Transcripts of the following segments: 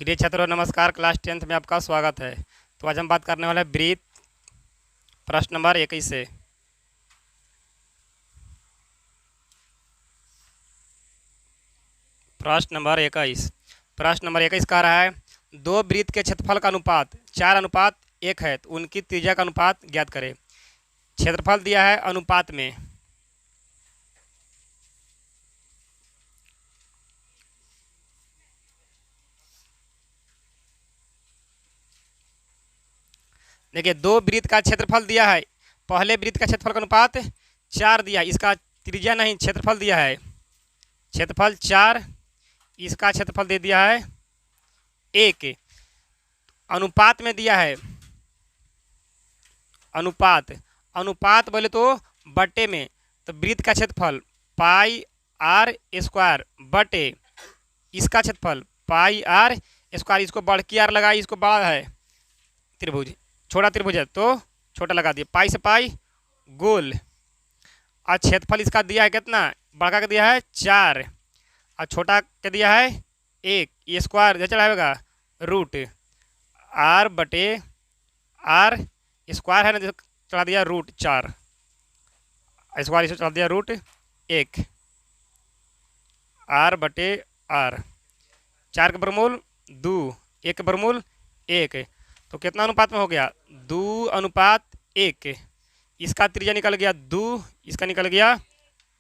प्रिय छात्रों नमस्कार। क्लास 10th में आपका स्वागत है। तो आज हम बात करने वाले हैं वृत्त प्रश्न नंबर 21 से। प्रश्न नंबर 21 कह रहा है दो वृत्त के क्षेत्रफल का अनुपात 4:1 है, तो उनकी त्रिज्या का अनुपात ज्ञात करें। क्षेत्रफल दिया है अनुपात में। देखिए, दो वृत्त का क्षेत्रफल दिया है। पहले वृत्त का क्षेत्रफल का अनुपात 4 दिया है, इसका त्रिज्या नहीं क्षेत्रफल दिया है। क्षेत्रफल 4, इसका क्षेत्रफल दे दिया है 1। अनुपात में दिया है अनुपात अनुपात बोले तो बटे में, तो वृत्त का क्षेत्रफल पाई आर स्क्वायर बटे इसका क्षेत्रफल पाई आर स्क्वायर। इसको बढ़ की आर लगाई, इसको बड़ा है त्रिभुज, छोटा त्रिभुज है तो छोटा लगा दिया। पाई से पाई गोल। और क्षेत्रफल इसका दिया है कितना, बड़का का दिया है 4 और छोटा का दिया है 1। ये स्क्वायर जो चढ़ाएगा रूट आर बटे आर स्क्वायर है ना, चढ़ा दिया रूट 4 स्क्वायर, इसे चढ़ा दिया रूट 1 आर बटे आर। 4 के बरमूल 2, 1 के बरमूल 1, तो कितना अनुपात में हो गया 2:1। इसका त्रिज्या निकल गया 2, इसका निकल गया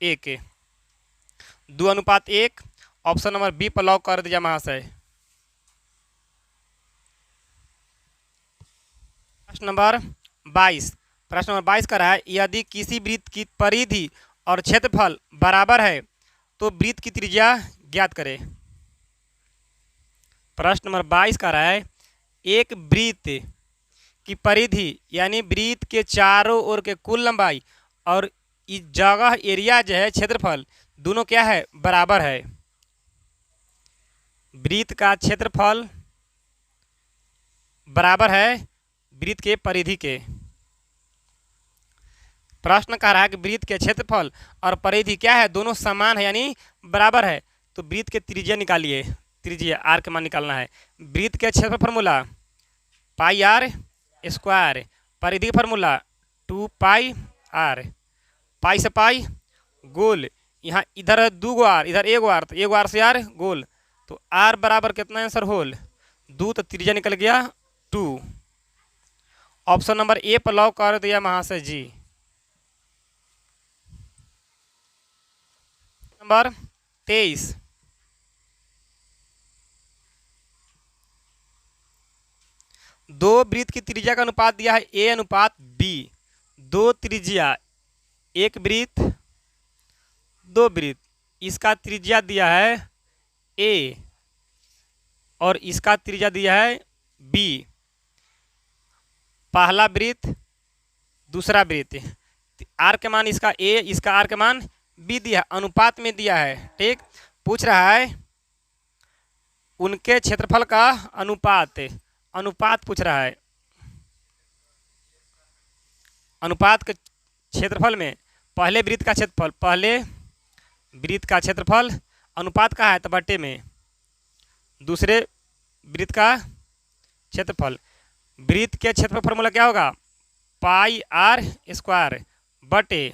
1, 2:1। ऑप्शन नंबर बी पर लॉक कर दिया महाशय। प्रश्न नंबर 22 का रहा है यदि किसी वृत्त की परिधि और क्षेत्रफल बराबर है तो वृत्त की त्रिज्या ज्ञात करें। प्रश्न नंबर 22 का रहा है एक वृत्त की परिधि यानी वृत्त के चारों ओर के कुल लंबाई और इस जगह एरिया जो है क्षेत्रफल दोनों क्या है, बराबर है। वृत्त का क्षेत्रफल बराबर है वृत्त के परिधि के। प्रश्न कह रहा है कि वृत्त के क्षेत्रफल और परिधि क्या है, दोनों समान है यानी बराबर है। तो वृत्त के त्रिज्या निकालिए, त्रिज्या आर के मान निकालना है। वृत्त के क्षेत्रफल फार्मूला पाई आर स्क्वायर, परिधि फार्मूला 2 पाई आर। पाई से पाई गोल, यहाँ इधर 2 आर इधर 1 आर, तो 1 आर से आर गोल, तो आर बराबर कितना आंसर होल 2, तो त्रिज्या निकल गया 2। ऑप्शन नंबर ए पर लॉक कर दिया महाशय जी। नंबर 23 दो वृत्त की त्रिज्या का अनुपात दिया है A:B। दो त्रिज्या, एक वृत्त दो वृत्त, इसका त्रिज्या दिया है A और इसका त्रिज्या दिया है B। पहला वृत्त दूसरा वृत्त, आर के मान इसका A, इसका आर के मान B दिया, अनुपात में दिया है। ठीक, पूछ रहा है उनके क्षेत्रफल का अनुपात पूछ रहा है। अनुपात के क्षेत्रफल में पहले वृत्त का क्षेत्रफल अनुपात का है तो बटे में, दूसरे वृत्त का क्षेत्रफल। वृत्त के क्षेत्रफल फार्मूला क्या होगा पाई आर स्क्वायर बटे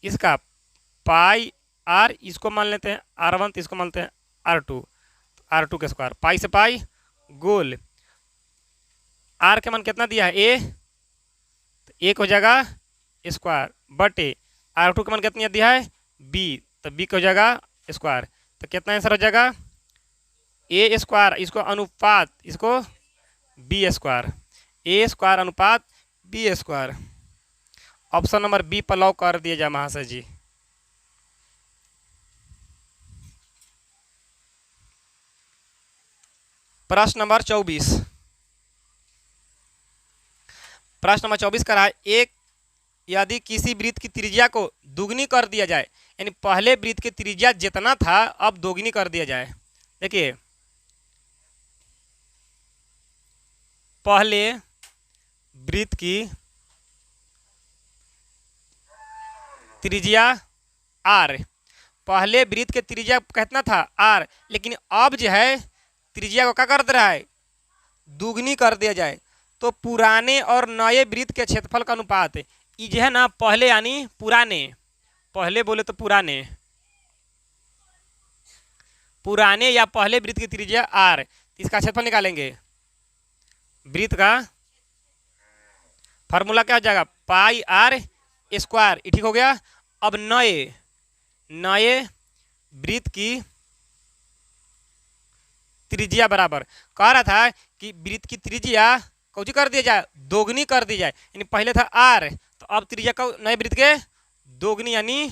इसका पाई आर, इसको मान लेते हैं R1, तो इसको मान लेते हैं R2 के स्क्वायर। पाई से पाई गोल, आर के मान कितना दिया है A, तो 1 हो जाएगा स्क्वायर बटे R2 के मान कितना दिया है B, तो B का हो जाएगा स्क्वायर। तो कितना आंसर हो जाएगा A स्क्वायर, इसको अनुपात, इसको B स्क्वायर, A स्क्वायर अनुपात B square. Option number B पर लॉक कर दिया जाए महाशय जी। प्रश्न नंबर 24 का रहा है एक यदि किसी वृत्त की त्रिज्या को दुगनी कर दिया जाए, यानी पहले वृत्त की त्रिज्या जितना था अब दोगुनी कर दिया जाए। देखिए, पहले वृत्त की त्रिज्या आर, पहले वृत्त के त्रिज्या कितना था आर, लेकिन अब जो है त्रिज्या को क्या कर दे रहा है, दुगनी कर दिया जाए। तो पुराने और नए वृत्त के क्षेत्रफल का अनुपात ये जो है ना, पहले यानी पुराने, पहले बोले तो पुराने, पुराने या पहले वृत्त की त्रिज्या आर, इसका क्षेत्रफल निकालेंगे। वृत्त का फार्मूला क्या हो जाएगा, पाई आर स्क्वायर, ठीक हो गया। अब नए नए वृत्त की त्रिज्या बराबर, कह रहा था कि वृत्त की त्रिज्या कौन कर दिया जाए, दोगुनी कर दी जाए। यानी पहले था आर, तो अब त्रिज्या का नए वृत्त के दोगुनी यानी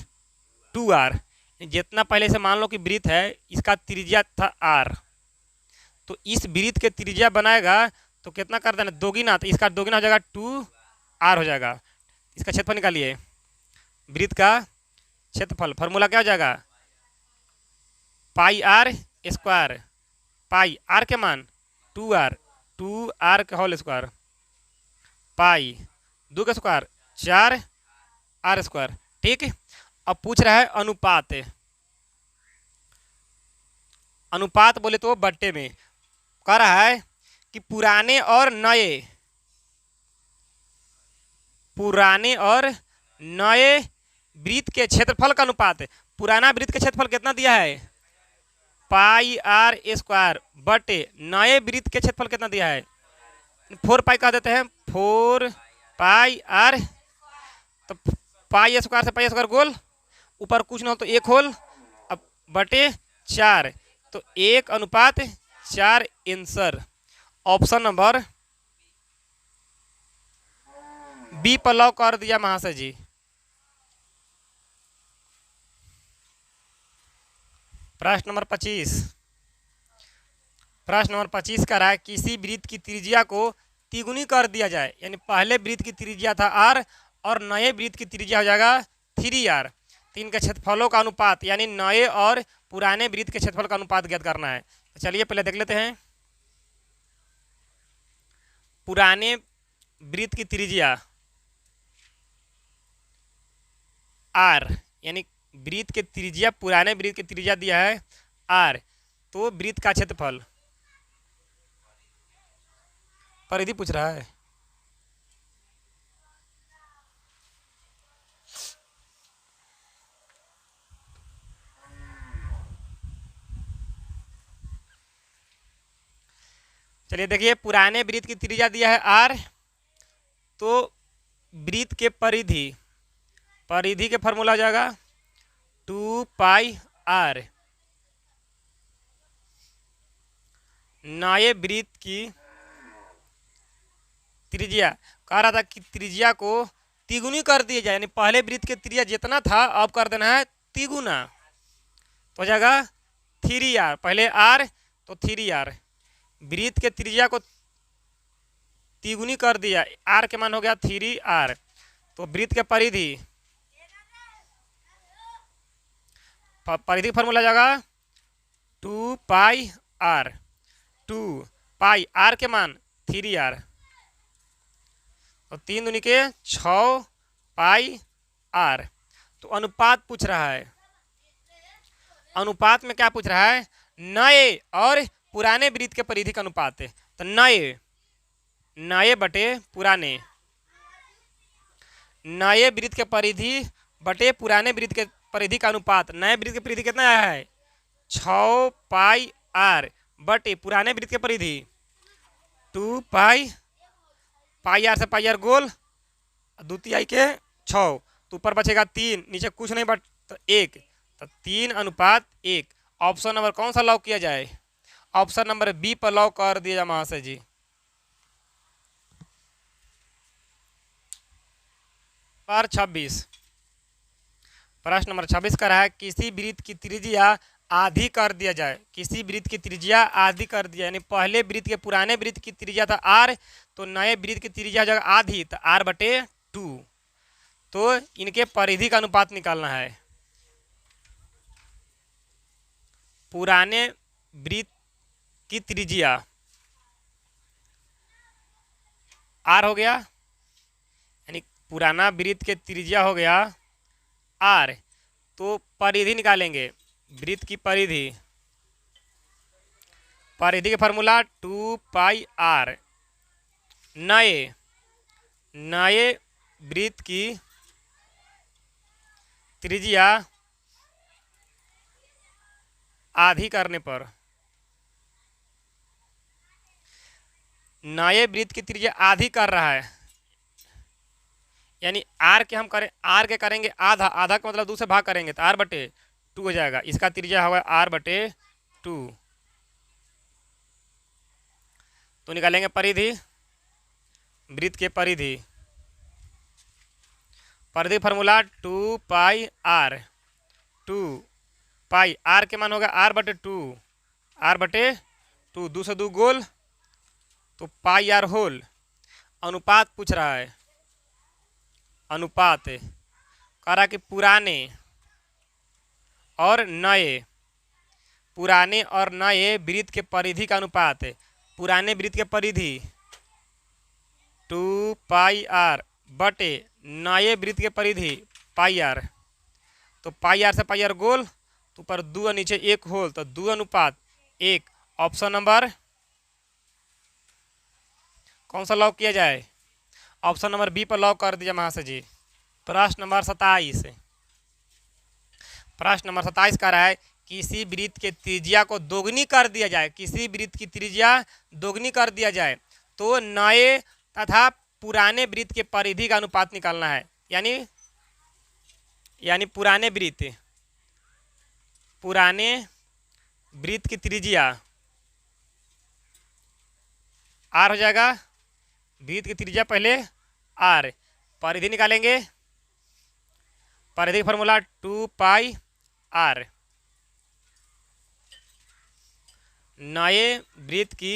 2r। जितना पहले से मान लो कि वृत्त है, इसका त्रिज्या था r, तो इस वृत्त के त्रिज्या बनाएगा तो कितना कर देना, दोगुना, तो इसका दोगुना हो जाएगा 2r हो जाएगा। इसका क्षेत्रफल निकालिए। वृत्त का क्षेत्रफल फॉर्मूला क्या हो जाएगा, पाई आर स्क्वायर, पाई आर के मान 2r, 2r का होल स्क्वायर, पाई 2 का स्क्वायर 4r स्क्वायर, ठीक है। अब पूछ रहा है अनुपात, अनुपात बोले तो बट्टे में कह रहा है कि पुराने और नए वृत्त के क्षेत्रफल का अनुपात। पुराना वृत्त का क्षेत्रफल कितना दिया है, पाई आर स्क्वायर, बटे नए वृत्त के क्षेत्रफल कितना दिया है, 4 पाई कह देते हैं, 4 पाई आर, तो पाई स्क्वायर से पाई स्क्वायर गोल, ऊपर कुछ ना हो तो 1 होल, अब बटे 4, तो 1:4 आंसर ऑप्शन नंबर बी पर लॉक कर दिया महाशय जी। प्रश्न नंबर 25, प्रश्न नंबर 25 का रहा है किसी वृत्त की त्रिज्या को तिगुनी कर दिया जाए, यानी पहले वृत्त की त्रिज्या था r और नए वृत्त की त्रिज्या हो जाएगा 3r। तो इनके क्षेत्रफलों का अनुपात यानी नए और पुराने वृत्त के क्षेत्रफल का अनुपात ज्ञात करना है। तो चलिए पहले देख लेते हैं। पुराने वृत्त की त्रिज्या r, यानी वृत्त के त्रिज्या, पुराने वृत्त की त्रिज्या दिया है r, तो वृत्त का क्षेत्रफल, परिधि पूछ रहा है, चलिए देखिए पुराने वृत्त की त्रिज्या दिया है r, तो वृत्त के परिधि, परिधि के फॉर्मूला हो जाएगा 2 पाई r। नए वृत्त की त्रिज्या कह रहा था कि त्रिज्या को तिगुनी कर दिया जाए, यानी पहले वृत्त के त्रिज्या जितना था अब कर देना है तिगुना, तो हो जाएगा 3r, पहले r तो 3r, वृत्त के त्रिज्या को तिगुनी कर दिया, r के मान हो गया 3r, तो वृत्त के परिधि, परिधि फॉर्मूला जाएगा 2 पाई r, 2 पाई r के मान 3r, तो 3 दूनी के 6 पाई r। तो अनुपात पूछ रहा है, अनुपात में क्या पूछ रहा है, नए और पुराने वृत्त के परिधि का अनुपात है। तो नए बटे पुराने, नए वृत्त के परिधि बटे पुराने वृत्त के परिधि का अनुपात, नए वृत्त की परिधि कितना आया है 6 पाई r, बटे पुराने वृत्त के परिधि 2 पाई r से पाई r गोल, द्वितीय के 6, तो ऊपर बचेगा 3, नीचे कुछ नहीं बट तो 1, तो 3:1। ऑप्शन नंबर कौन सा लॉक किया जाए, ऑप्शन नंबर बी पर लॉक कर दिया जाए महाशय जी। पर 26, प्रश्न नंबर 26 का रहा है किसी वृत्त की त्रिज्या आधी कर दिया जाए, किसी वृत्त की त्रिज्या आधी कर दिया, यानी पहले वृत्त के पुराने वृत्त की त्रिज्या था r, तो नए वृत्त की त्रिज्या जगह आधी, तो r बटे 2, तो इनके परिधि का अनुपात निकालना है। पुराने वृत्त की त्रिज्या r हो गया, यानी पुराना वृत्त के त्रिज्या हो गया r, तो परिधि निकालेंगे, वृत्त की परिधि, परिधि का फार्मूला 2 पाई आर। नए नए वृत्त की त्रिज्या आधी करने पर, नए वृत्त की त्रिज्या आधी कर रहा है, यानी आर के हम करें, आर के करेंगे आधा, आधा का मतलब 2 से भाग करेंगे तो आर बटे 2 हो जाएगा। इसका त्रिज्या होगा आर बटे 2। तो निकालेंगे परिधि, वृत्त के परिधि, परिधि formula 2 pi R. 2 pi R के मान होगा आर बटे 2, आर बटे 2, 2 से 2 गोल तो पाई आर होल। अनुपात पूछ रहा है, अनुपात कह रहा कि पुराने और नए, पुराने और नए वृत्त के परिधि का अनुपात। पुराने वृत्त के परिधि 2 पाई आर बटे नए वृत्त के परिधि पाई आर। तो पाई आर से पाई आर गोल तो ऊपर 2 और नीचे 1 होल, तो 2 अनुपात 1। ऑप्शन नंबर कौन सा लॉक किया जाए? ऑप्शन नंबर बी पर लॉक कर दीजिए महाशय जी। प्रश्न नंबर 27, प्रश्न नंबर 27 कह रहा है किसी वृत्त के त्रिज्या को दोगुनी कर दिया जाए, किसी वृत्त की त्रिज्या दोगुनी कर दिया जाए तो नए तथा पुराने वृत्त के परिधि का अनुपात निकालना है। यानी पुराने वृत्त की त्रिज्या आर हो जाएगा, वृत्त की त्रिज्या पहले आर, परिधि निकालेंगे, परिधि फार्मूला 2 पाई आर। नए वृत्त की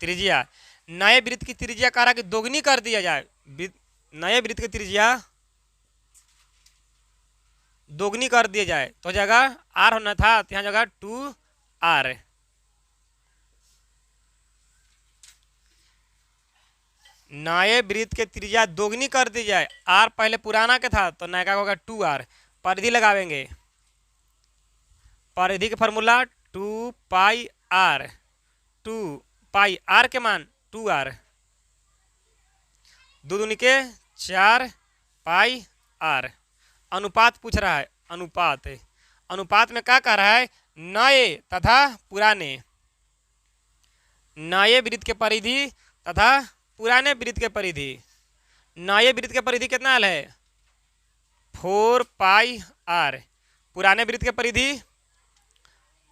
त्रिज्या, नए वृत्त की त्रिज्या कह रहा कि दोगुनी कर दिया जाए, नए वृत्त की त्रिज्या दोगुनी कर दिया जाए तो जगह आर होना था, तो यहाँ जगह 2 आर। नए वृत्त के त्रिज्या दोगुनी कर दी जाए, आर पहले पुराना के था तो नया का होगा 2 आर। परिधि लगावेंगे, परिधि के formula 2 pi R. 2 pi R के मान 2 आर, 2 दूनी के 4 पाई आर। अनुपात पूछ रहा है, अनुपात, अनुपात में क्या कह रहा है? नए तथा पुराने, नए वृत्त के परिधि तथा पुराने वृत्त के परिधि। नए वृत्त के परिधि कितना है? 4 पाई आर। पुराने वृत्त के परिधि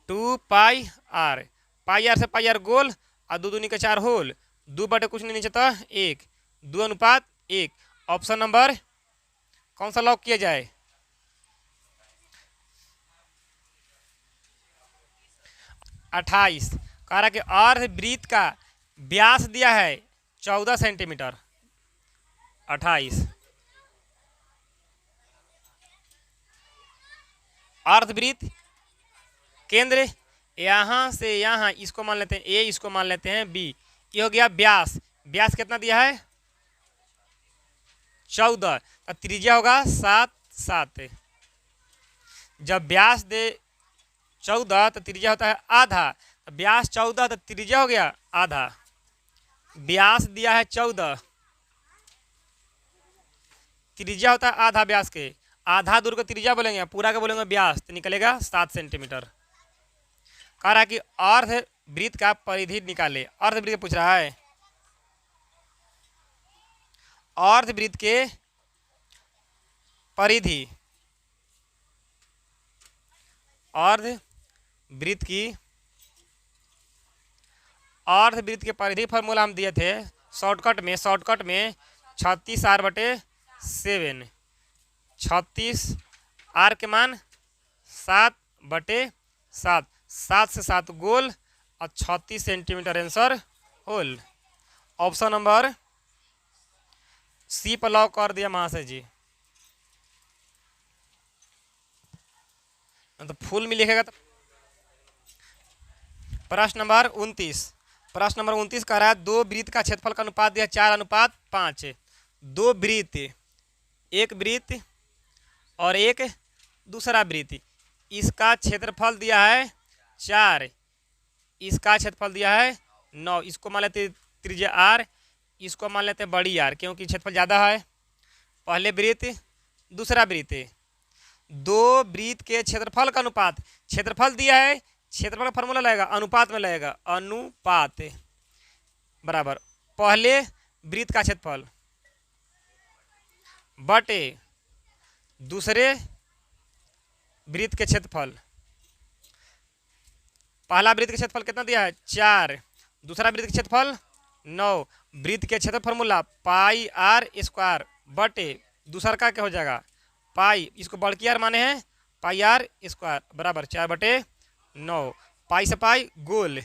2 पाई आर। पाई आर से पाई आर गोल और 2 दूनी के 4 होल, 2 बटे कुछ नहीं नीचे तो 1, 2 अनुपात 1। ऑप्शन नंबर कौन सा लॉक किया जाए? अट्ठाईस कह रहा कि अर्ध वृत्त का व्यास दिया है 14 सेंटीमीटर। 28 अर्धवृत्त केंद्र यहाँ से यहाँ, इसको मान लेते हैं ए, इसको मान लेते हैं बी। ये हो गया व्यास, व्यास कितना दिया है? 14, तो त्रिज्या होगा 7 7। जब व्यास दे 14 तो त्रिज्या होता है आधा, तो व्यास 14 तो त्रिज्या हो गया आधा। व्यास दिया है 14, त्रिज्या होता है आधा व्यास के, आधा दूर को त्रिज्या बोलेंगे, पूरा का बोलेंगे व्यास, तो निकलेगा 7 सेंटीमीटर। कह रहा कि अर्ध वृत्त का परिधि निकाले, अर्ध वृत्त पूछ रहा है, अर्ध वृत्त के परिधि, अर्ध वृत्त की, अर्ध वृत्त के परिधि फार्मूला हम दिए थे शॉर्टकट में 36 आर बटे 7। 36 आर के मान 7 बटे 7, 7 से 7 गोल और 36 सेंटीमीटर आंसर होल। ऑप्शन नंबर सी पर लॉक कर दिया महाशय जी। तो फुल में लिखेगा तो प्रश्न नंबर 29, प्रश्न नंबर 29 कह रहा है दो वृत्त का क्षेत्रफल का अनुपात दिया 4:5। दो वृत्त, एक वृत्त और एक दूसरा वृत्त, इसका क्षेत्रफल दिया है 4, इसका क्षेत्रफल दिया है 9, इसको मान लेते त्रिज्या r, इसको मान लेते बड़ी r, क्योंकि क्षेत्रफल ज़्यादा है। पहले वृत्त दूसरा वृत्त, दो वृत्त के क्षेत्रफल का अनुपात, क्षेत्रफल दिया है, क्षेत्रफल का फॉर्मूला लगेगा अनुपात में लगेगा, अनुपात बराबर पहले वृत्त का क्षेत्रफल बटे दूसरे वृत्त के क्षेत्रफल। पहला वृत्त का क्षेत्रफल कितना दिया है 4, दूसरा वृत्त का क्षेत्रफल 9, वृत्त के क्षेत्रफल फॉर्मूला पाई आर स्क्वायर बटे दूसरा का क्या हो जाएगा पाई, इसको बड़की आर माने हैं पाई आर स्क्वायर बराबर 4 बटे 9, पाई से पाई गोल,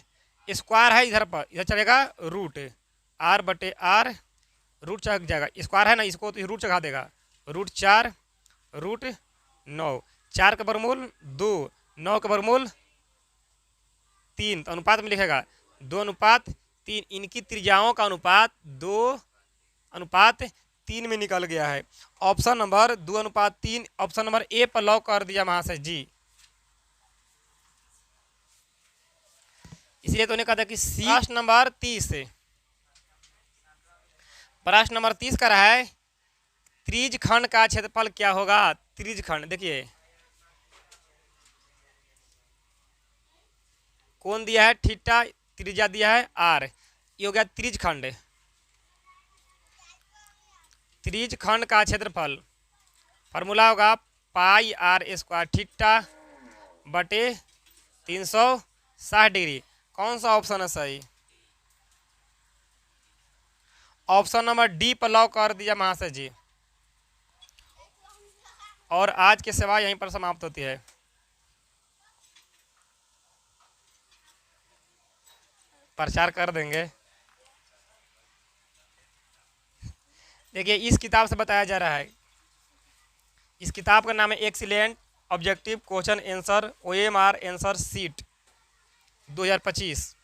स्क्वायर है इधर पर, इधर चलेगा रूट, आर बटे आर रूट चढ़ जाएगा, स्क्वायर है ना, इसको तो रूट चढ़ा देगा, रूट 4 रूट 9, 4 का वर्गमूल 2, 9 का वर्गमूल 3, तो अनुपात में लिखेगा 2:3, इनकी त्रिज्याओं का अनुपात 2:3 में निकल गया है। Option number 2:3 option number A पर लॉक कर दिया महाशय जी। इसलिए तो उन्हें कहा था कि सी। प्रश्न नंबर 30, प्रश्न नंबर 30 का रहा है त्रिज खंड का क्षेत्रफल क्या होगा। त्रिज खंड देखिए कौन दिया है थीटा, त्रिज्या दिया है आर, ये हो गया त्रिज खंड। त्रिज खंड का क्षेत्रफल फार्मूला होगा पाई आर स्क्वायर थीटा बटे 360 डिग्री। कौन सा ऑप्शन है सही? ऑप्शन नंबर डी पर लॉक कर दिया महाशय जी। और आज की सेवा यहीं पर समाप्त होती है। प्रचार कर देंगे। देखिए इस किताब से बताया जा रहा है, इस किताब का नाम है excellent objective question answer OMR answer sheet 2025।